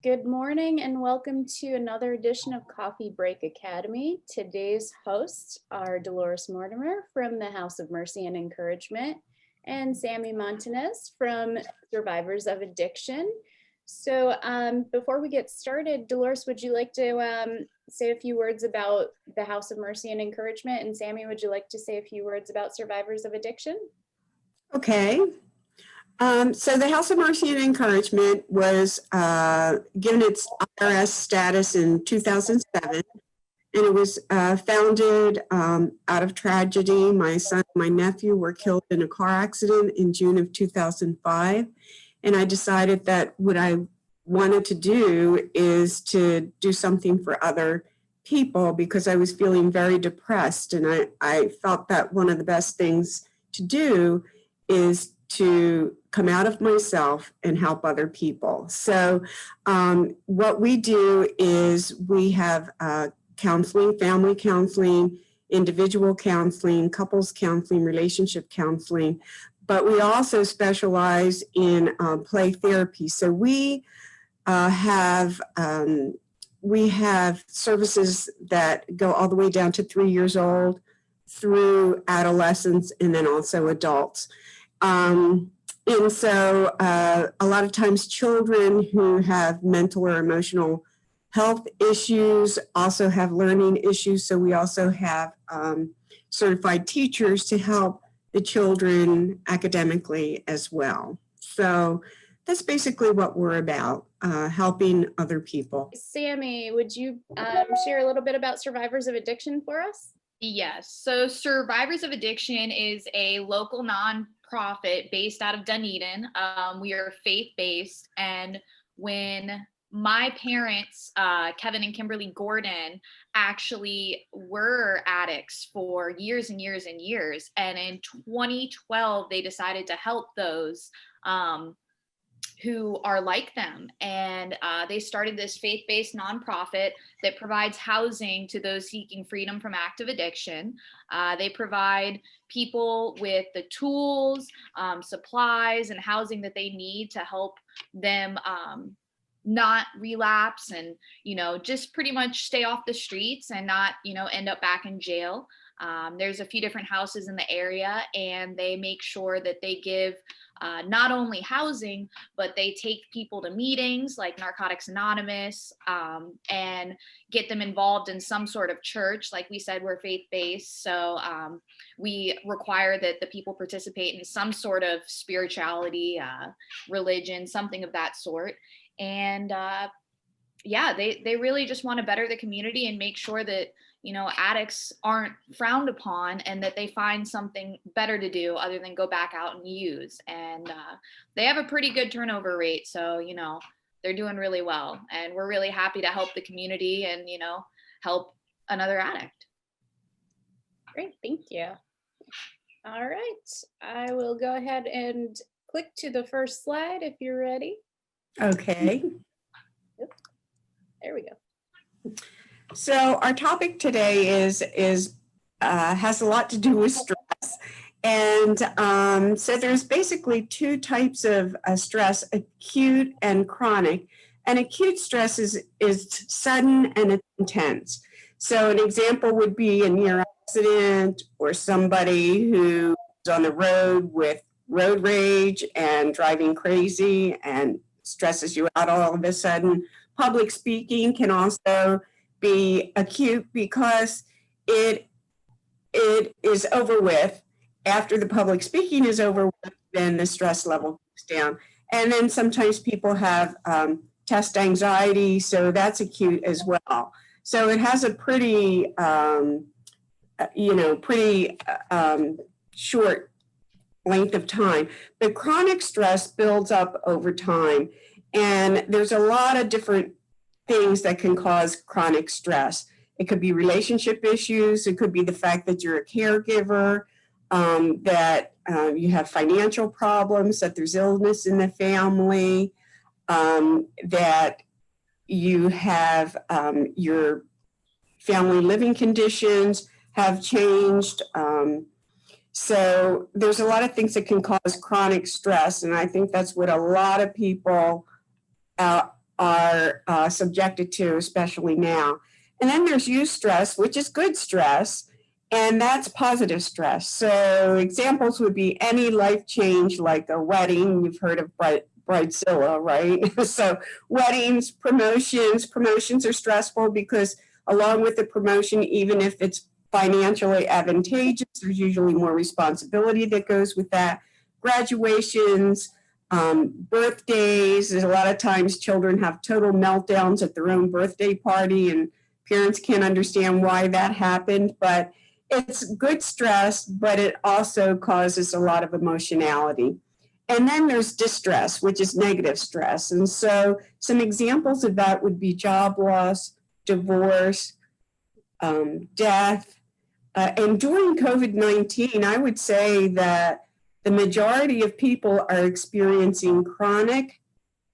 Good morning and welcome to another edition of Coffee Break Academy. Today's hosts are Dolores Mortimer from the House of Mercy and Encouragement and Sami Montanez from Survivors of Addiction. So before we get started, Dolores, would you like to say a few words about the House of Mercy and Encouragement? And Sami, would you like to say a few words about Survivors of Addiction? Okay. So the House of Mercy and Encouragement was given its IRS status in 2007, and it was founded out of tragedy. My son and my nephew were killed in a car accident in June of 2005, and I decided that what I wanted to do is to do something for other people because I was feeling very depressed, and I felt that one of the best things to do is to come out of myself and help other people. So what we do is we have counseling, family counseling, individual counseling, couples counseling, relationship counseling, but we also specialize in play therapy. So we have services that go all the way down to 3 years old through adolescents and then also adults. And so a lot of times children who have mental or emotional health issues also have learning issues. So we also have certified teachers to help the children academically as well. So that's basically what we're about, helping other people. Sami, would you share a little bit about Survivors of Addiction for us? Yes. So Survivors of Addiction is a local nonprofit based out of Dunedin. We are faith-based. And when my parents, Kevin and Kimberly Gordon, actually were addicts for years and years and years. And in 2012, they decided to help those who are like them. And they started this faith-based nonprofit that provides housing to those seeking freedom from active addiction. They provide people with the tools, supplies, and housing that they need to help them not relapse and, just pretty much stay off the streets and not, end up back in jail. There's a few different houses in the area, and they make sure that they give not only housing, but they take people to meetings like Narcotics Anonymous and get them involved in some sort of church. Like we said, we're faith-based, so we require that the people participate in some sort of spirituality, religion, something of that sort. And yeah, they really just want to better the community and make sure that addicts aren't frowned upon and that they find something better to do other than go back out and use. And they have a pretty good turnover rate. So, they're doing really well. And we're really happy to help the community and, help another addict. Great, thank you. All right, I will go ahead and click to the first slide if you're ready. Okay. There we go. So our topic today has a lot to do with stress. And so there's basically two types of stress, acute and chronic. And acute stress is sudden and it's intense. So an example would be a near accident or somebody who's on the road with road rage and driving crazy and stresses you out all of a sudden. Public speaking can also be acute because it is over with. After the public speaking is over with, then the stress level goes down. And then sometimes people have test anxiety, so that's acute as well. So it has a pretty, short length of time. But chronic stress builds up over time. And there's a lot of different things that can cause chronic stress. It could be relationship issues. It could be the fact that you're a caregiver, that you have financial problems, that there's illness in the family, that you have your family living conditions have changed. So there's a lot of things that can cause chronic stress. And I think that's what a lot of people are subjected to, especially now. And then there's eustress, which is good stress, and that's positive stress. So examples would be any life change, like a wedding. You've heard of Bridezilla, right? So weddings, promotions are stressful because along with the promotion, even if it's financially advantageous, there's usually more responsibility that goes with that. Graduations, birthdays, there's a lot of times children have total meltdowns at their own birthday party and parents can't understand why that happened, but it's good stress, but it also causes a lot of emotionality. And then there's distress, which is negative stress. And so some examples of that would be job loss, divorce, death. And during COVID-19, I would say that the majority of people are experiencing chronic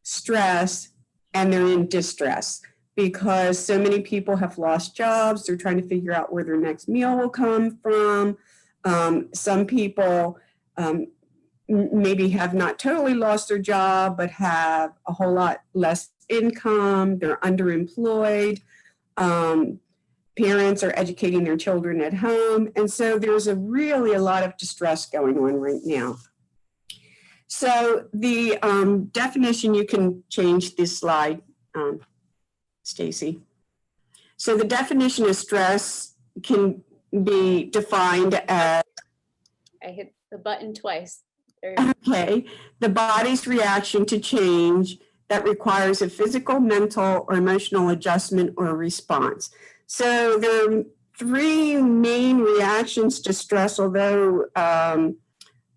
stress and they're in distress because so many people have lost jobs. They're trying to figure out where their next meal will come from. Some people maybe have not totally lost their job, but have a whole lot less income. They're underemployed. Parents are educating their children at home. And so there's really a lot of distress going on right now. So the definition, you can change this slide, Stacy. So the definition of stress can be defined as... I hit the button twice. Okay, the body's reaction to change that requires a physical, mental, or emotional adjustment or response. So there are three main reactions to stress, although a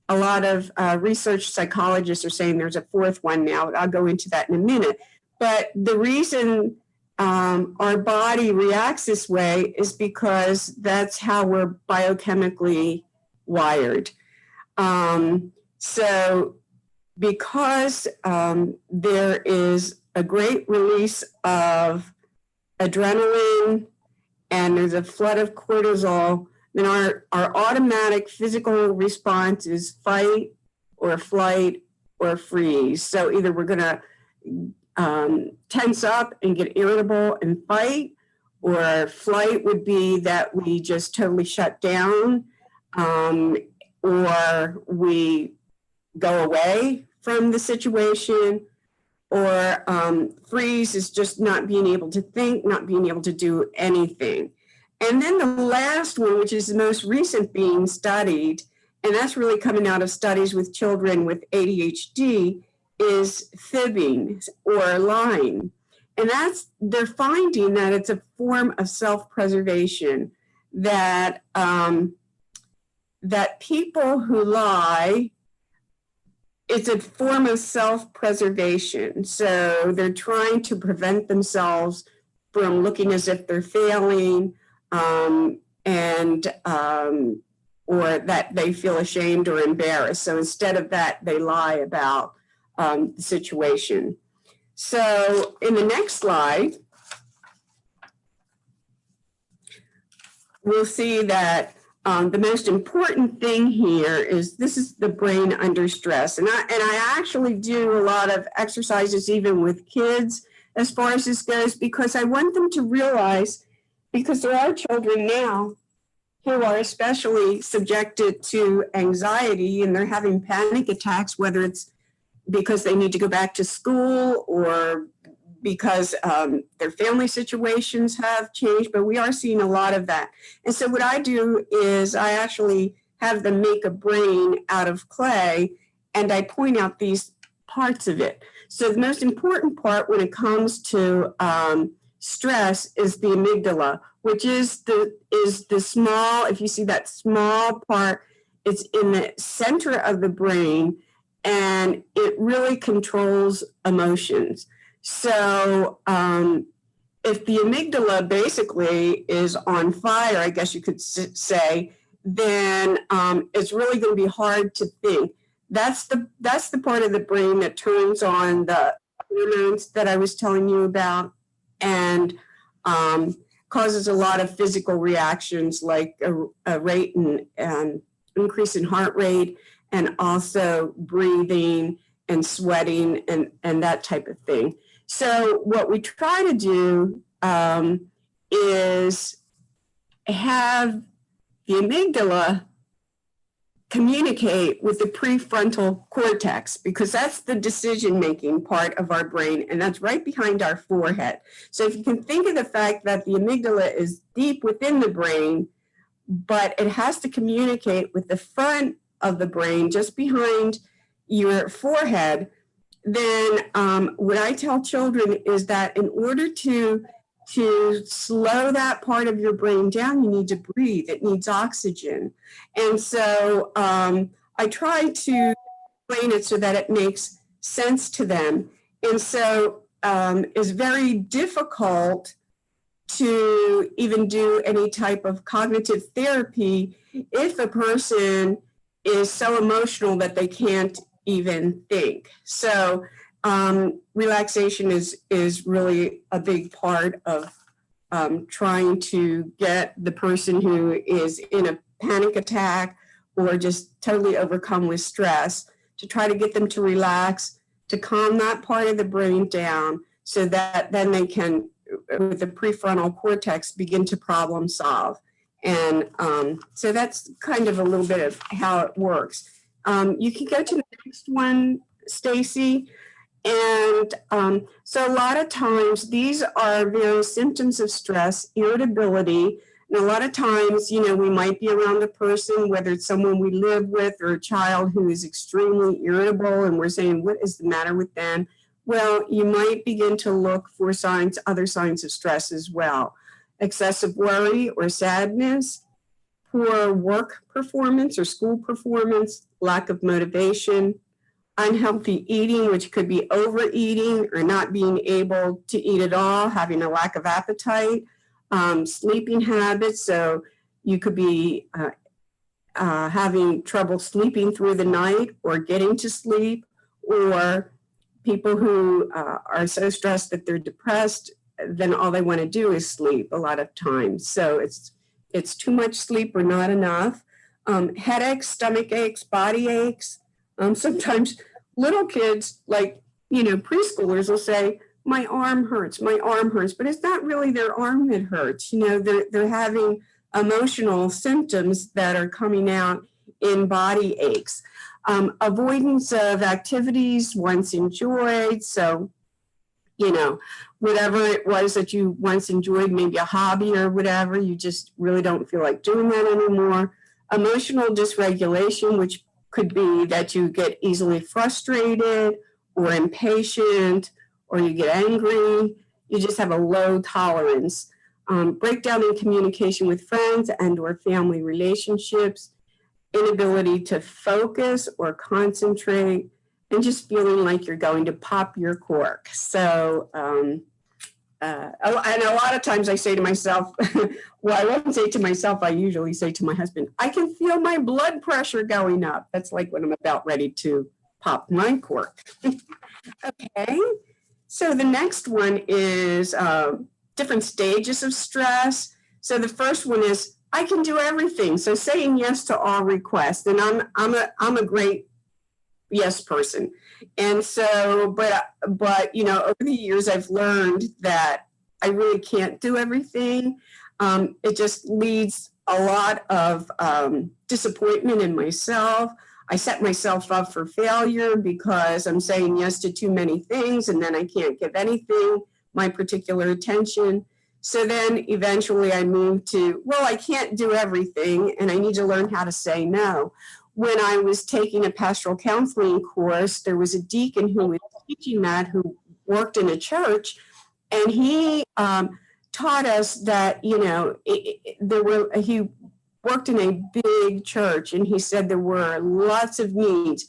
lot of research psychologists are saying there's a fourth one now. I'll go into that in a minute. But the reason our body reacts this way is because that's how we're biochemically wired. So because there is a great release of adrenaline and there's a flood of cortisol, then our automatic physical response is fight or flight or freeze. So either we're going to tense up and get irritable and fight, or flight would be that we just totally shut down, or we go away from the situation, or freeze is just not being able to think, not being able to do anything. And then the last one, which is the most recent being studied, and that's really coming out of studies with children with ADHD, is fibbing or lying. And they're finding that it's a form of self-preservation, that people who lie, it's a form of self-preservation. So they're trying to prevent themselves from looking as if they're failing, or that they feel ashamed or embarrassed. So instead of that, they lie about the situation. So in the next slide, we'll see that the most important thing here is this is the brain under stress. And I actually do a lot of exercises even with kids as far as this goes, because I want them to realize, because there are children now who are especially subjected to anxiety and they're having panic attacks, whether it's because they need to go back to school or because their family situations have changed, but we are seeing a lot of that. And so what I do is I actually have them make a brain out of clay and I point out these parts of it. So the most important part when it comes to stress is the amygdala, which is the small, if you see that small part, it's in the center of the brain and it really controls emotions. So if the amygdala basically is on fire, I guess you could say, then it's really going to be hard to think. That's the part of the brain that turns on the hormones that I was telling you about and causes a lot of physical reactions like a rate and increase in heart rate and also breathing and sweating and that type of thing. So what we try to do is have the amygdala communicate with the prefrontal cortex, because that's the decision-making part of our brain, and that's right behind our forehead. So if you can think of the fact that the amygdala is deep within the brain, but it has to communicate with the front of the brain, just behind your forehead, then what I tell children is that in order to slow that part of your brain down, you need to breathe. It needs oxygen. And so I try to explain it so that it makes sense to them. And so it's very difficult to even do any type of cognitive therapy if a person is so emotional that they can't even think. So relaxation is really a big part of trying to get the person who is in a panic attack or just totally overcome with stress to try to get them to relax, to calm that part of the brain down so that then they can, with the prefrontal cortex, begin to problem solve. And so that's kind of a little bit of how it works. You can go to the next one, Stacy. And so a lot of times these are various symptoms of stress, irritability. And a lot of times, you know, we might be around a person, whether it's someone we live with or a child who is extremely irritable, and we're saying, what is the matter with them? Well, you might begin to look for signs, other signs of stress as well. Excessive worry or sadness, poor work performance or school performance, lack of motivation, unhealthy eating, which could be overeating or not being able to eat at all, having a lack of appetite, sleeping habits. So you could be having trouble sleeping through the night or getting to sleep, or people who are so stressed that they're depressed, then all they want to do is sleep a lot of times. So it's too much sleep or not enough. Headaches, stomach aches, body aches. Sometimes little kids, like, you know, preschoolers will say, my arm hurts, but it's not really their arm that hurts. You know, they're having emotional symptoms that are coming out in body aches. Avoidance of activities once enjoyed. So, you know, whatever it was that you once enjoyed, maybe a hobby or whatever, you just really don't feel like doing that anymore. Emotional dysregulation, which could be that you get easily frustrated or impatient, or you get angry. You just have a low tolerance. Breakdown in communication with friends and or family relationships, inability to focus or concentrate, and just feeling like you're going to pop your cork. So, and a lot of times I say to myself, well, I won't say to myself, I usually say to my husband, I can feel my blood pressure going up. That's like when I'm about ready to pop my cork. Okay, so the next one is different stages of stress. So the first one is, I can do everything. So saying yes to all requests. And I'm a great yes person. And so, but, you know, over the years, I've learned that I really can't do everything. It just leads a lot of disappointment in myself. I set myself up for failure because I'm saying yes to too many things, and then I can't give anything my particular attention. So then eventually I moved to, well, I can't do everything, and I need to learn how to say no. When I was taking a pastoral counseling course, there was a deacon who was teaching that, who worked in a church, and he taught us that, you know, he worked in a big church, and he said there were lots of needs,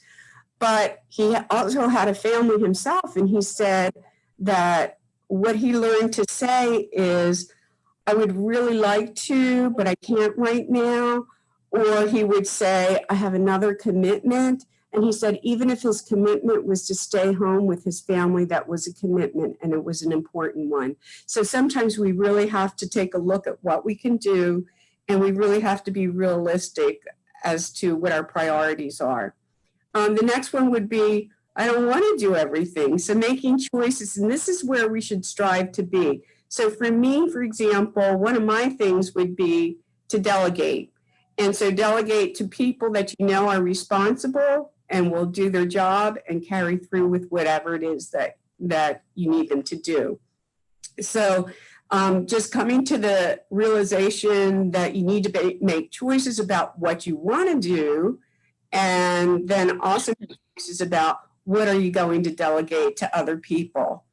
but he also had a family himself, and he said that what he learned to say is, I would really like to, but I can't right now. Or he would say, I have another commitment. And he said, even if his commitment was to stay home with his family, that was a commitment, and it was an important one. So sometimes we really have to take a look at what we can do, and we really have to be realistic as to what our priorities are. The next one would be I don't want to do everything. So making choices, and this is where we should strive to be. So for me, for example, one of my things would be to delegate. And so delegate to people that you know are responsible and will do their job and carry through with whatever it is that you need them to do. So just coming to the realization that you need to make choices about what you want to do, and then also choices about what are you going to delegate to other people.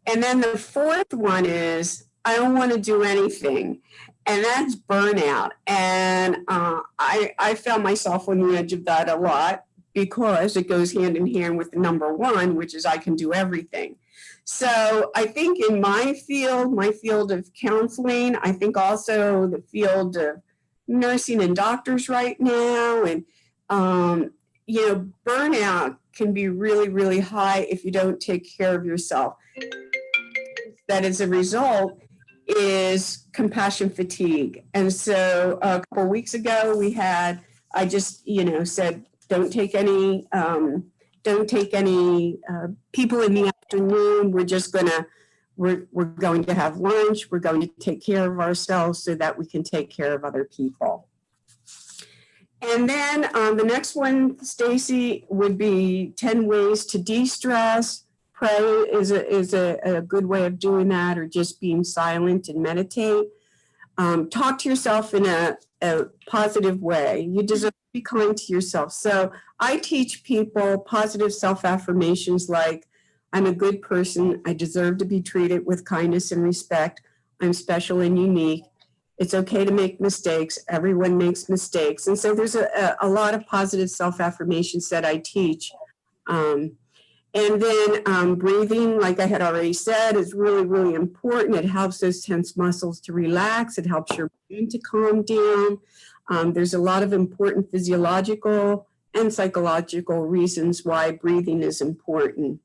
And then the fourth one is, I don't want to do anything. And that's burnout. And I found myself on the edge of that a lot because it goes hand in hand with the number one, which is I can do everything. So I think in my field of counseling, I think also the field of nursing and doctors right now, and burnout can be really, really high if you don't take care of yourself. That as a result is compassion fatigue. And so a couple of weeks ago I just said, don't take any people in the afternoon. We're going to have lunch. We're going to take care of ourselves so that we can take care of other people. And then the next one, Stacy, would be 10 ways to de-stress. Pray is a good way of doing that, or just being silent and meditate. Talk to yourself in a positive way. You deserve to be kind to yourself. So I teach people positive self-affirmations like, I'm a good person. I deserve to be treated with kindness and respect. I'm special and unique. It's okay to make mistakes. Everyone makes mistakes. And so there's a lot of positive self-affirmations that I teach. And then breathing, like I had already said, is really, really important. It helps those tense muscles to relax. It helps your brain to calm down. There's a lot of important physiological and psychological reasons why breathing is important.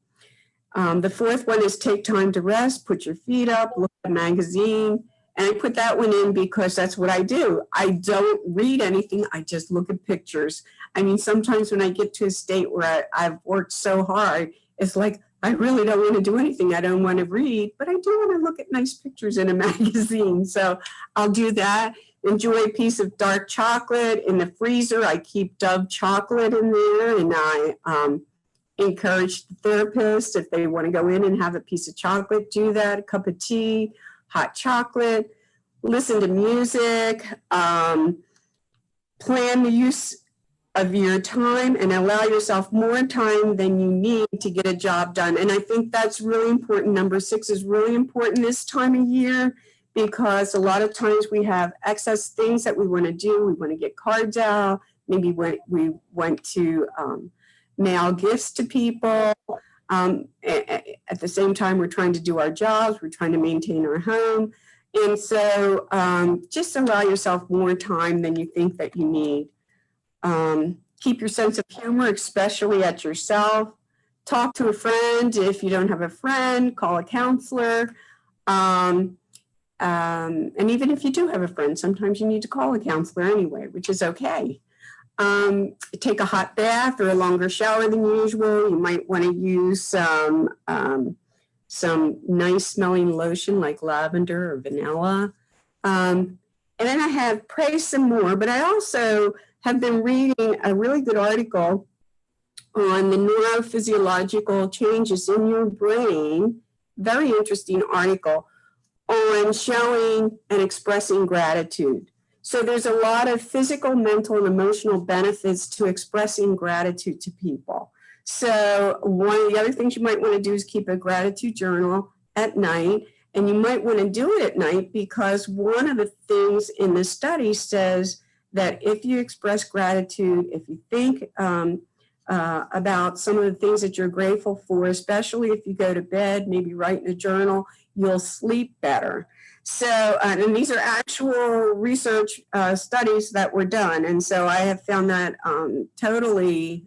The fourth one is take time to rest, put your feet up, look at a magazine. And I put that one in because that's what I do. I don't read anything. I just look at pictures. I mean, sometimes when I get to a state where I've worked so hard, it's like, I really don't want to do anything. I don't want to read, but I do want to look at nice pictures in a magazine. So I'll do that. Enjoy a piece of dark chocolate in the freezer. I keep Dove chocolate in there, and I encourage the therapist, if they want to go in and have a piece of chocolate, do that, a cup of tea, hot chocolate, listen to music, plan the use of your time and allow yourself more time than you need to get a job done. And I think that's really important. Number 6 is really important this time of year because a lot of times we have excess things that we want to do. We want to get cards out. Maybe we want to mail gifts to people. At the same time, we're trying to do our jobs. We're trying to maintain our home. And so just allow yourself more time than you think that you need. Keep your sense of humor, especially at yourself. Talk to a friend. If you don't have a friend, call a counselor. And even if you do have a friend, sometimes you need to call a counselor anyway, which is okay. Take a hot bath or a longer shower than usual. You might want to use some nice smelling lotion like lavender or vanilla. And then I have pray some more, but I also have been reading a really good article on the neurophysiological changes in your brain. Very interesting article on showing and expressing gratitude. So there's a lot of physical, mental, and emotional benefits to expressing gratitude to people. So one of the other things you might want to do is keep a gratitude journal at night. And you might want to do it at night because one of the things in the study says that if you express gratitude, if you think about some of the things that you're grateful for, especially if you go to bed, maybe write in a journal, you'll sleep better. So, and these are actual research studies that were done. And so I have found that totally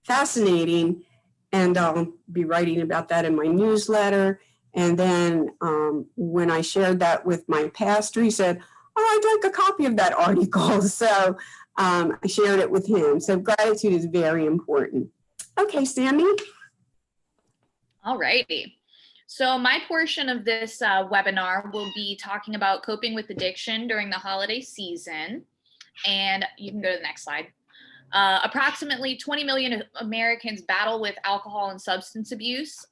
fascinating. And I'll be writing about that in my newsletter. And then when I shared that with my pastor, he said, oh, I'd like a copy of that article. So I shared it with him. So gratitude is very important. Okay, Sammy. All righty. So my portion of this webinar will be talking about coping with addiction during the holiday season. And you can go to the next slide. Approximately 20 million Americans battle with alcohol and substance abuse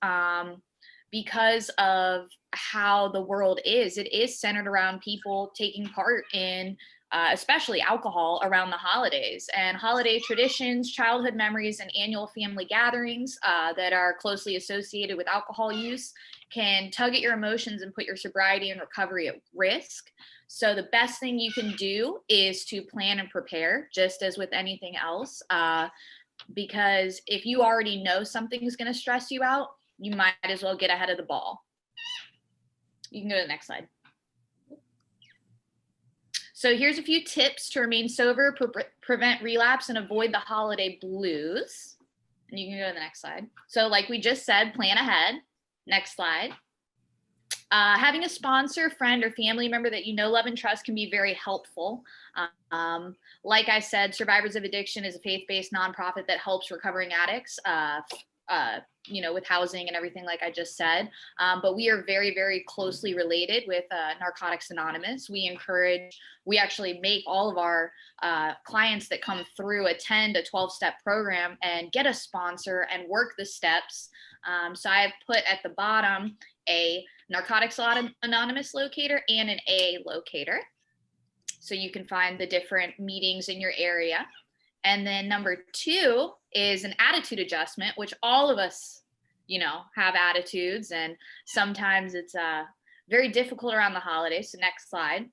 because of how the world is. It is centered around people taking part in especially alcohol around the holidays, and holiday traditions, childhood memories, and annual family gatherings that are closely associated with alcohol use can tug at your emotions and put your sobriety and recovery at risk. So the best thing you can do is to plan and prepare, just as with anything else, because if you already know something is going to stress you out, you might as well get ahead of the ball. You can go to the next slide. So here's a few tips to remain sober, prevent relapse, and avoid the holiday blues. And you can go to the next slide. So like we just said, plan ahead. Next slide. Having a sponsor, friend, or family member that you know, love, and trust can be very helpful. Like I said, Survivors of Addiction is a faith-based nonprofit that helps recovering addicts, with housing and everything like I just said. But we are very, very closely related with Narcotics Anonymous. We actually make all of our clients that come through attend a 12-step program and get a sponsor and work the steps. So I have put at the bottom a Narcotics Anonymous locator and an AA locator. So you can find the different meetings in your area. And then number 2 is an attitude adjustment, which all of us, have attitudes, and sometimes it's very difficult around the holidays. So next slide.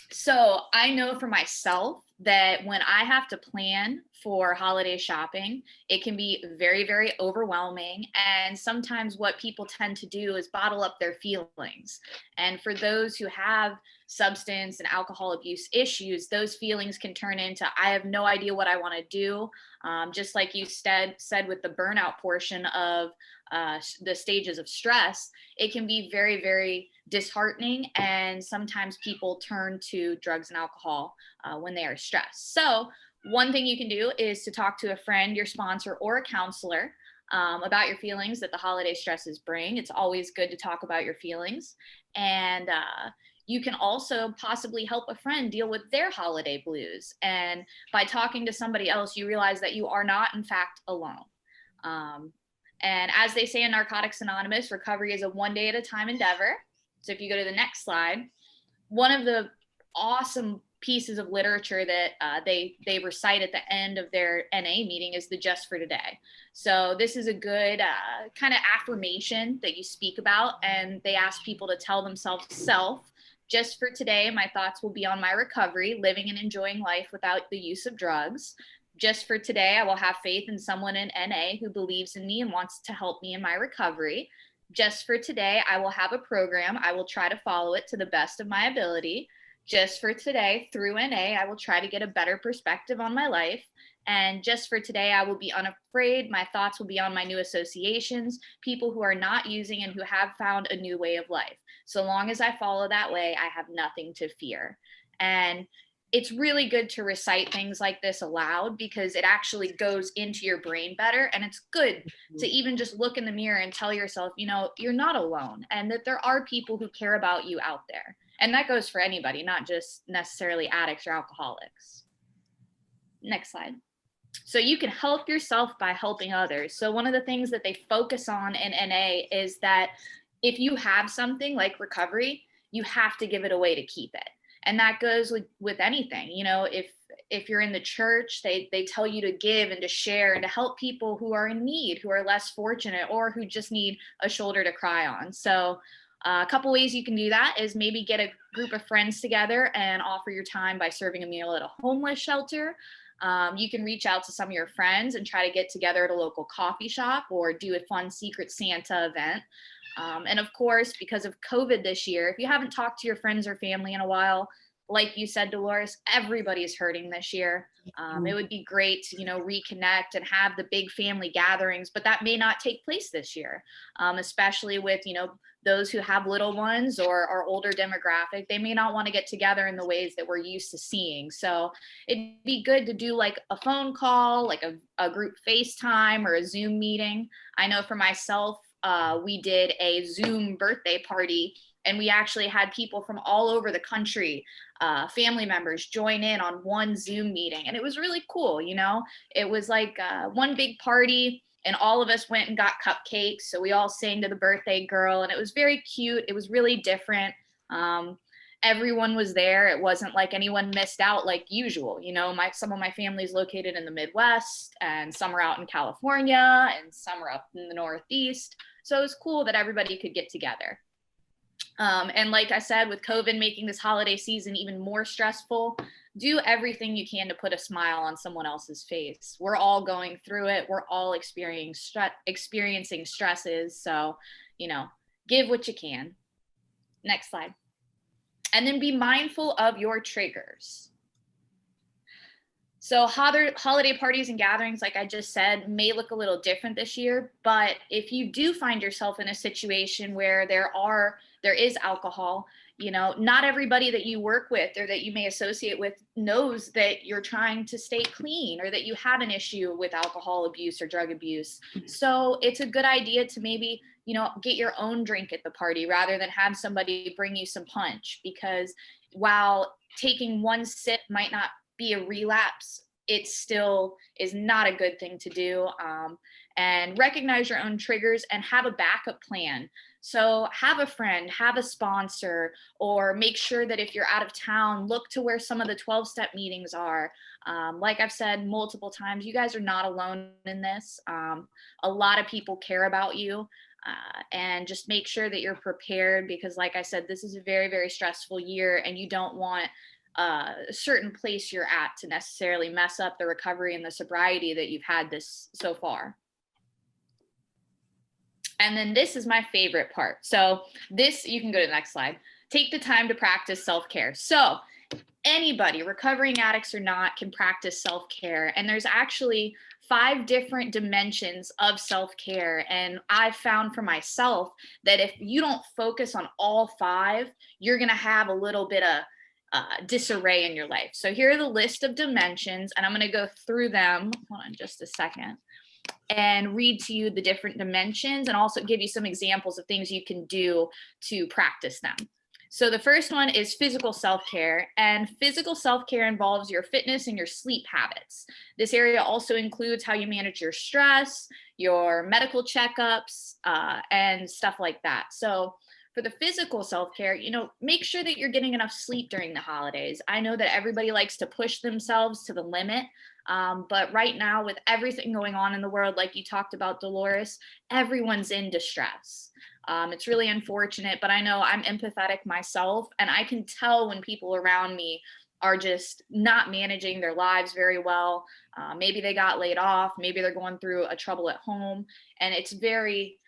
So I know for myself that when I have to plan for holiday shopping, it can be very, very overwhelming. And sometimes what people tend to do is bottle up their feelings. And for those who have substance and alcohol abuse issues, those feelings can turn into, I have no idea what I want to do. Just like you said with the burnout portion of the stages of stress, it can be very, very disheartening. And sometimes people turn to drugs and alcohol when they are stressed. So one thing you can do is to talk to a friend, your sponsor, or a counselor about your feelings that the holiday stresses bring. It's always good to talk about your feelings. And you can also possibly help a friend deal with their holiday blues. And by talking to somebody else, you realize that you are not, in fact, alone. And as they say in Narcotics Anonymous, recovery is a one day at a time endeavor. So if you go to the next slide, one of the awesome pieces of literature that they recite at the end of their NA meeting is the Just for Today. So this is a good kind of affirmation that you speak about, and they ask people to tell themselves, just for today, my thoughts will be on my recovery, living and enjoying life without the use of drugs. Just for today, I will have faith in someone in NA who believes in me and wants to help me in my recovery. Just for today, I will have a program. I will try to follow it to the best of my ability. Just for today, through NA, I will try to get a better perspective on my life. And just for today, I will be unafraid. My thoughts will be on my new associations, people who are not using and who have found a new way of life. So long as I follow that way, I have nothing to fear. And it's really good to recite things like this aloud because it actually goes into your brain better. And it's good to even just look in the mirror and tell yourself, you're not alone and that there are people who care about you out there. And that goes for anybody, not just necessarily addicts or alcoholics. Next slide. So you can help yourself by helping others. So one of the things that they focus on in NA is that if you have something like recovery, you have to give it away to keep it. And that goes with anything. If you're in the church, they tell you to give and to share and to help people who are in need, who are less fortunate, or who just need a shoulder to cry on. So a couple ways you can do that is maybe get a group of friends together and offer your time by serving a meal at a homeless shelter. You can reach out to some of your friends and try to get together at a local coffee shop or do a fun Secret Santa event. And of course, because of COVID this year, if you haven't talked to your friends or family in a while, like you said, Dolores, everybody's hurting this year. It would be great to, reconnect and have the big family gatherings, but that may not take place this year, especially with, those who have little ones or our older demographic. They may not want to get together in the ways that we're used to seeing. So it'd be good to do like a phone call, like a group FaceTime or a Zoom meeting. I know for myself, we did a Zoom birthday party, and we actually had people from all over the country, family members, join in on one Zoom meeting. And it was really cool. It was like one big party, and all of us went and got cupcakes. So we all sang to the birthday girl, and it was very cute. It was really different. Everyone was there. It wasn't like anyone missed out like usual. Some of my family is located in the Midwest, and some are out in California, and some are up in the Northeast. So it was cool that everybody could get together. And like I said, with COVID making this holiday season even more stressful, do everything you can to put a smile on someone else's face. We're all going through it. We're all experiencing stresses. So, give what you can. Next slide. And then be mindful of your triggers. So holiday parties and gatherings, like I just said, may look a little different this year. But if you do find yourself in a situation where there is alcohol, not everybody that you work with or that you may associate with knows that you're trying to stay clean or that you have an issue with alcohol abuse or drug abuse. So it's a good idea to maybe, get your own drink at the party rather than have somebody bring you some punch, because while taking one sip might not be a relapse, it still is not a good thing to do. And recognize your own triggers and have a backup plan. So have a friend, have a sponsor, or make sure that if you're out of town, look to where some of the 12-step meetings are. Like I've said multiple times, you guys are not alone in this. A lot of people care about you. And just make sure that you're prepared, because like I said, this is a very, very stressful year, and you don't want a certain place you're at to necessarily mess up the recovery and the sobriety that you've had this so far. And then this is my favorite part. So this, you can go to the next slide. Take the time to practice self-care. So anybody, recovering addicts or not, can practice self-care. And there's actually 5 different dimensions of self-care. And I've found for myself that if you don't focus on all 5, you're going to have a little bit of disarray in your life. So here are the list of dimensions, and I'm going to go through them. Hold on just a second. And read to you the different dimensions and also give you some examples of things you can do to practice them. So the first one is physical self-care, and physical self-care involves your fitness and your sleep habits. This area also includes how you manage your stress, your medical checkups, and stuff like that. So for the physical self-care, make sure that you're getting enough sleep during the holidays. I know that everybody likes to push themselves to the limit. But right now, with everything going on in the world, like you talked about, Dolores, everyone's in distress. It's really unfortunate, but I know I'm empathetic myself, and I can tell when people around me are just not managing their lives very well. Maybe they got laid off, maybe they're going through a trouble at home, and it's very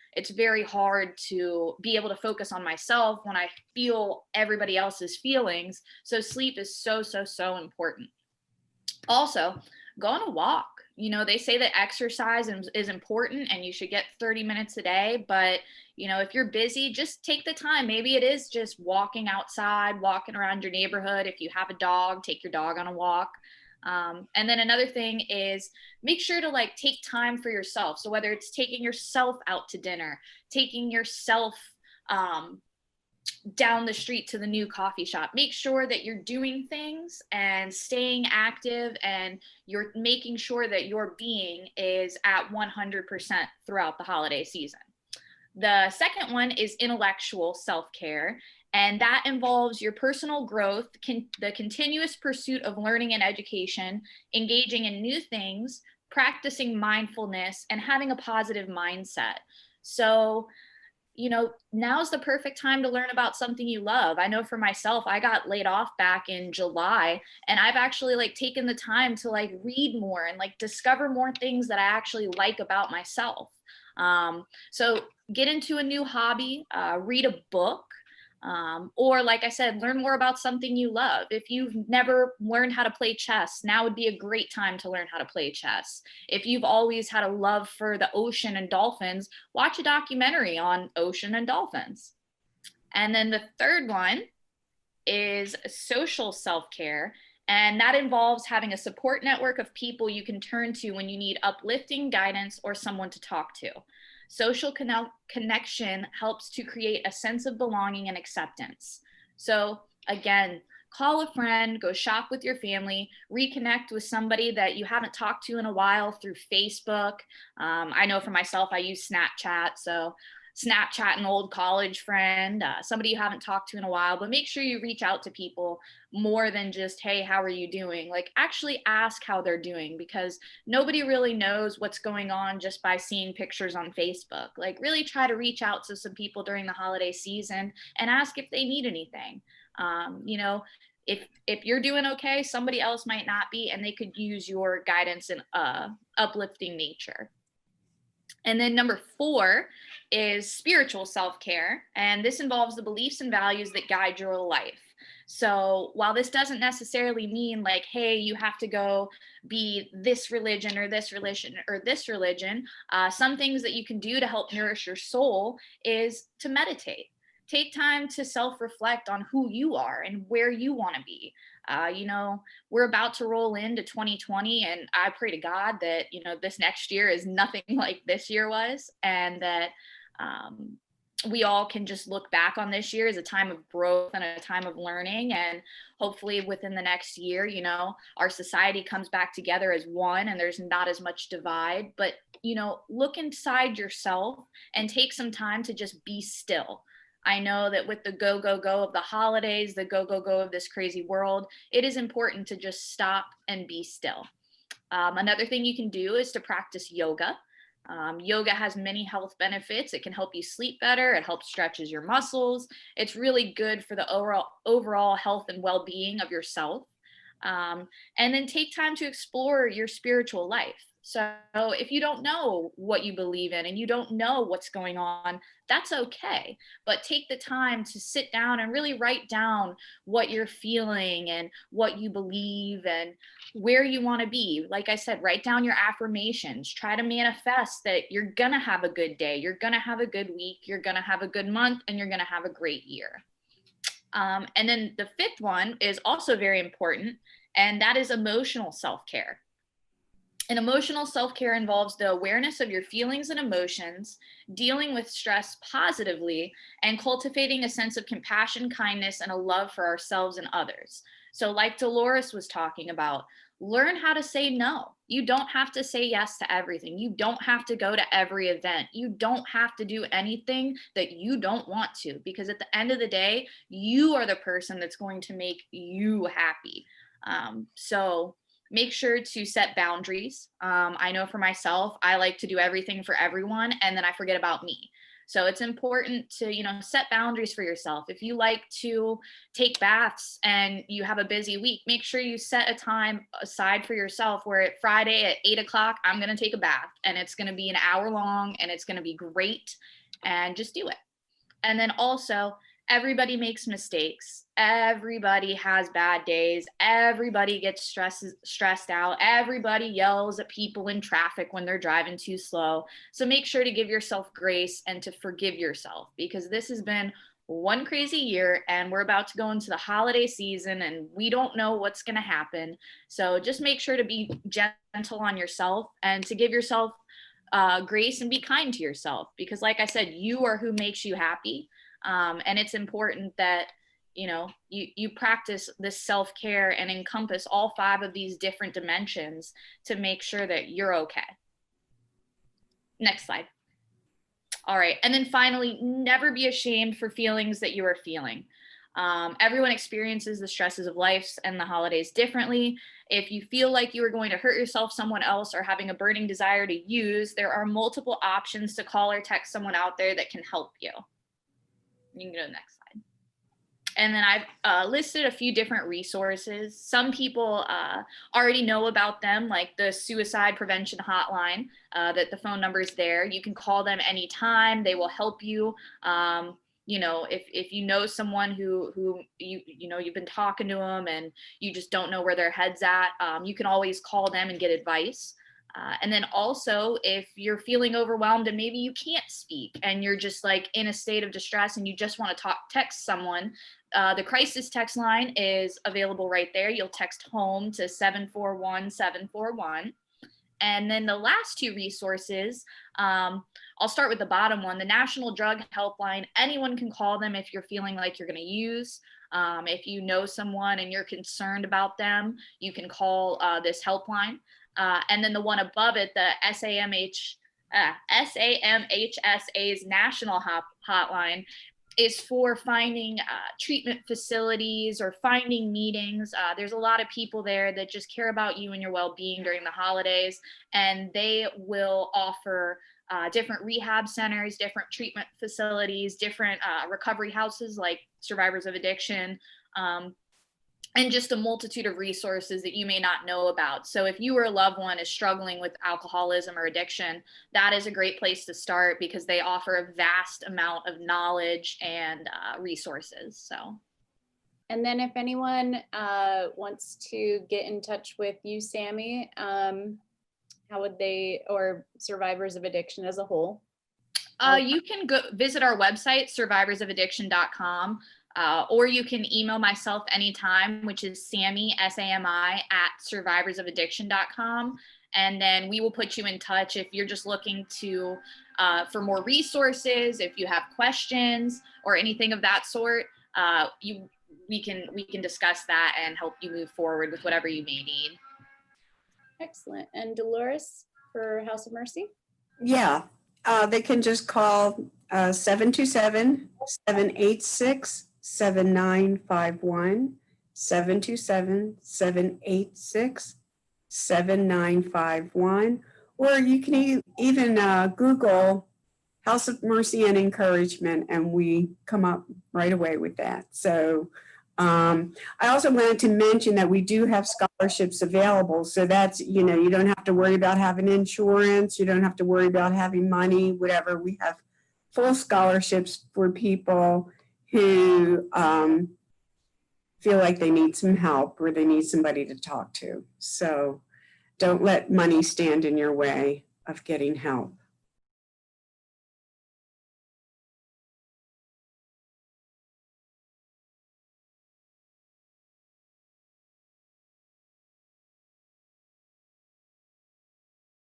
hard to be able to focus on myself when I feel everybody else's feelings. So sleep is so, so, so important. Also, go on a walk. They say that exercise is important and you should get 30 minutes a day, but if you're busy, just take the time. Maybe it is just walking outside, walking around your neighborhood. If you have a dog, take your dog on a walk. And then another thing is make sure to take time for yourself. So whether it's taking yourself out to dinner, taking yourself down the street to the new coffee shop, make sure that you're doing things and staying active, and you're making sure that your being is at 100% throughout the holiday season. The second one is intellectual self-care, and that involves your personal growth, the continuous pursuit of learning and education, engaging in new things, practicing mindfulness, and having a positive mindset. So now's the perfect time to learn about something you love. I know for myself, I got laid off back in July, and I've actually taken the time to read more and discover more things that I actually like about myself. So get into a new hobby, read a book, Or like I said, learn more about something you love. If you've never learned how to play chess, now would be a great time to learn how to play chess. If you've always had a love for the ocean and dolphins, watch a documentary on ocean and dolphins. And then the third one is social self-care. And that involves having a support network of people you can turn to when you need uplifting guidance or someone to talk to. Social connection helps to create a sense of belonging and acceptance. So again, call a friend, go shop with your family, reconnect with somebody that you haven't talked to in a while through Facebook. I know for myself, I use Snapchat. So Snapchat an old college friend, somebody you haven't talked to in a while, but make sure you reach out to people more than just, hey, how are you doing? Like actually ask how they're doing, because nobody really knows what's going on just by seeing pictures on Facebook. Like really try to reach out to some people during the holiday season and ask if they need anything. You know, if you're doing okay, somebody else might not be, and they could use your guidance and uplifting nature. And then number 4 is spiritual self-care. And this involves the beliefs and values that guide your life. So while this doesn't necessarily mean like, hey, you have to go be this religion or this religion or this religion, some things that you can do to help nourish your soul is to meditate. Take time to self-reflect on who you are and where you want to be. You know, we're about to roll into 2020, and I pray to God that, you know, this next year is nothing like this year was, and that we all can just look back on this year as a time of growth and a time of learning. And hopefully within the next year, you know, our society comes back together as one and there's not as much divide. But, you know, look inside yourself and take some time to just be still. I know that with the go, go, go of the holidays, the go, go, go of this crazy world, it is important to just stop and be still. Another thing you can do is to practice yoga. Yoga has many health benefits. It can help you sleep better. It helps stretches your muscles. It's really good for the overall health and well-being of yourself. And then take time to explore your spiritual life. So if you don't know what you believe in and you don't know what's going on, that's okay. But take the time to sit down and really write down what you're feeling and what you believe and where you want to be. Like I said, write down your affirmations. Try to manifest that you're going to have a good day. You're going to have a good week. You're going to have a good month, and you're going to have a great year. And then the 5th one is also very important, and that is emotional self-care. And emotional self-care involves the awareness of your feelings and emotions, dealing with stress positively, and cultivating a sense of compassion, kindness, and a love for ourselves and others. So like Dolores was talking about, learn how to say no. You don't have to say yes to everything. You don't have to go to every event. You don't have to do anything that you don't want to, because at the end of the day, you are the person that's going to make you happy. So make sure to set boundaries. I know for myself, I like to do everything for everyone, and then I forget about me. So it's important to, you know, set boundaries for yourself. If you like to take baths and you have a busy week, make sure you set a time aside for yourself where at Friday at 8 o'clock, I'm going to take a bath, and it's going to be an hour long and it's going to be great, and just do it. And then also, everybody makes mistakes. Everybody has bad days. Everybody gets stressed out. Everybody yells at people in traffic when they're driving too slow. So make sure to give yourself grace and to forgive yourself, because this has been one crazy year and we're about to go into the holiday season and we don't know what's going to happen. So just make sure to be gentle on yourself and to give yourself grace and be kind to yourself, because like I said, you are who makes you happy. And it's important that, you know, you practice this self-care and encompass all 5 of these different dimensions to make sure that you're okay. Next slide. All right. And then finally, never be ashamed for feelings that you are feeling. Everyone experiences the stresses of life and the holidays differently. If you feel like you are going to hurt yourself, someone else, or having a burning desire to use, there are multiple options to call or text someone out there that can help you. You can go to the next slide. And then I've listed a few different resources. Some people already know about them, like the suicide prevention hotline, that the phone number is there. You can call them anytime. They will help you. if you know someone who you've been talking to them and you just don't know where their head's at, you can always call them and get advice. And then also, if you're feeling overwhelmed and maybe you can't speak and you're just like in a state of distress and you just want to text someone, the crisis text line is available right there. You'll text home to 741-741. And then the last two resources, I'll start with the bottom one, the National Drug Helpline. Anyone can call them if you're feeling like you're going to use. If you know someone and you're concerned about them, you can call this helpline. And then the one above it, the SAMHSA's National Hotline, is for finding treatment facilities or finding meetings. There's a lot of people there that just care about you and your well-being during the holidays, and they will offer different rehab centers, different treatment facilities, different recovery houses like survivors of addiction, and just a multitude of resources that you may not know about. So if you or a loved one is struggling with alcoholism or addiction, that is a great place to start because they offer a vast amount of knowledge and resources. So. And then if anyone wants to get in touch with you, Sami, how would they, or survivors of addiction as a whole? You can go visit our website, survivorsofaddiction.com. Or you can email myself anytime, which is Sami, SAMI, @survivorsofaddiction.com. And then we will put you in touch if you're just looking to for more resources, if you have questions or anything of that sort. We can discuss that and help you move forward with whatever you may need. Excellent. And Dolores for House of Mercy? Yeah, they can just call 727-786-7951, 727-786-7951, or you can even Google House of Mercy and Encouragement, and we come up right away with that. So I also wanted to mention that we do have scholarships available. So that's, you don't have to worry about having insurance. You don't have to worry about having money, whatever. We have full scholarships for people who feel like they need some help or they need somebody to talk to. So don't let money stand in your way of getting help.